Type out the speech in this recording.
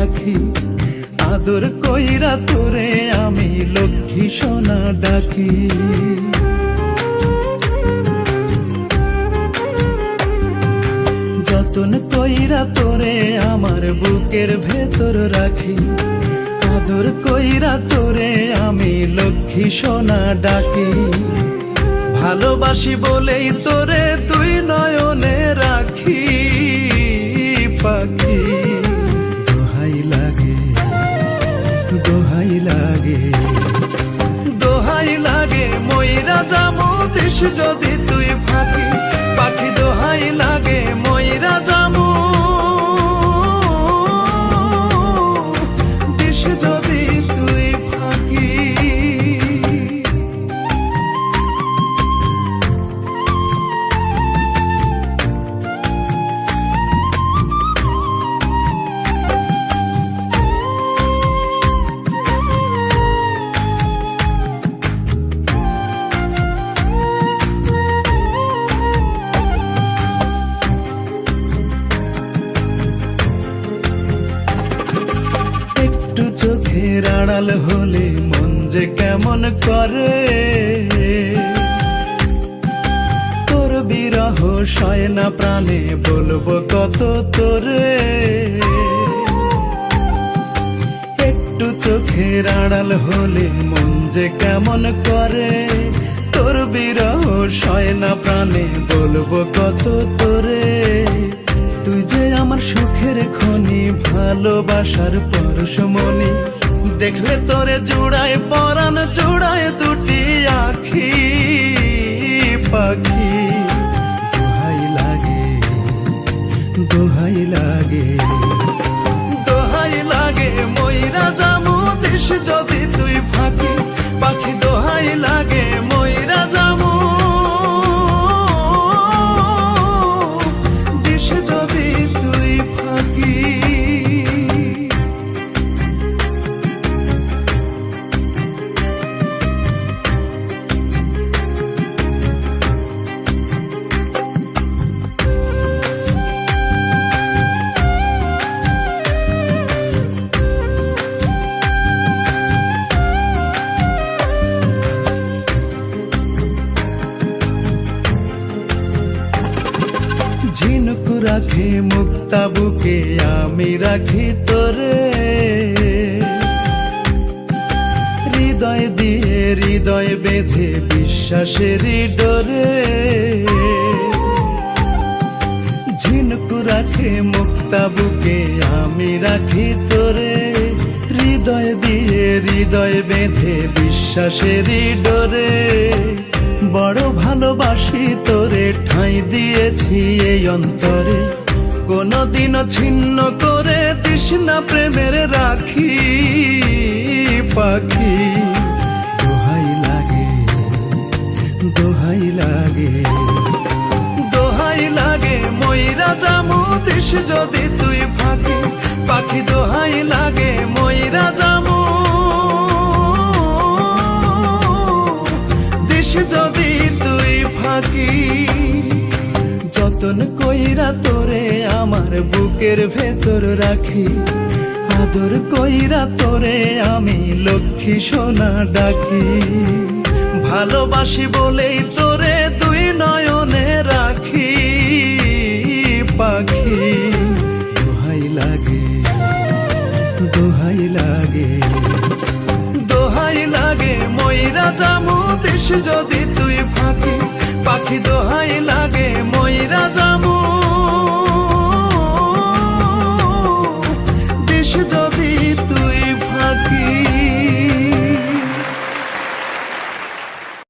রাখি, আদর কইরা তোরে আমি লক্ষ্মী সোনা ডাকি। যতন কইরা তোরে আমার বুকের ভেতর রাখি, আদর কইরা তোরে আমি লক্ষ্মী সোনা ডাকি। ভালোবাসি বলেই তোরে তুই নয়নে রাখি পাখি। দোহাই লাগে, দোহাই লাগে, দোহাই লাগে ময়রা যামু দেশ যদি তুই ফাঁকি। পাখি দোহাই লাগে ময়রা যামু দেশ যদি তুই ফাঁকি। চোখের আড়াল হলে মন যে কেমন করে, তোর বিরহ সয় না প্রাণে বলবো কত তোরে। একটু চোখের আড়াল হলে মন যে কেমন করে, তোর বিরহ সয় না প্রাণে বলবো কত তোরে। তুই যে আমার সুখের খনি, ভালোবাসার পরশমণি, দেখলে তোরে জুড়ায় পরাণ জুড়ায় দুটি আখি পাখি। দোহাই লাগে, দোহাই লাগে, দোহাই লাগে ময়রা যামু দেশ যদি তুই ফাঁকি। পাখি দোহাই লাগে ময়রা যামু দেশ যদি তুই ফাঁকি। ঝিনুক রাখে মুক্তা বুকে আমি রাখি তোরে, হৃদয় দিয়ে হৃদয় বেঁধে বিশ্বাসের ডোরে। ঝিনুক রাখে মুক্তা বুকে আমি রাখি তোরে, হৃদয় দিয়ে হৃদয় বেঁধে বিশ্বাসের ডোরে। বড় ভালোবাসি তোরে ঠাঁই দিয়েছি এই অন্তরে, কোনদিনও ছিন্ন করে দিস না প্রেমের রাখি পাখি। দোহাই লাগে, দোহাই লাগে, দোহাই লাগে ময়রা যামু দেশ যদি তুই ফাঁকি। পাখি দোহাই লাগে ময়রা যামু দেশ যদি তুই ফাঁকি। যতন কইরা তোরে আমার বুকের ভেতর রাখি, আদর কইরা তোরে আমি লক্ষ্মী সোনা ডাকি। ভালোবাসি বলেই তোরে তুই নয়নে রাখি পাখি। দোহাই লাগে, দোহাই লাগে, দোহাই লাগে ময়রা যামু দেশ যদি তুই ফাঁকি। পাখি দোহাই লাগে ময়রা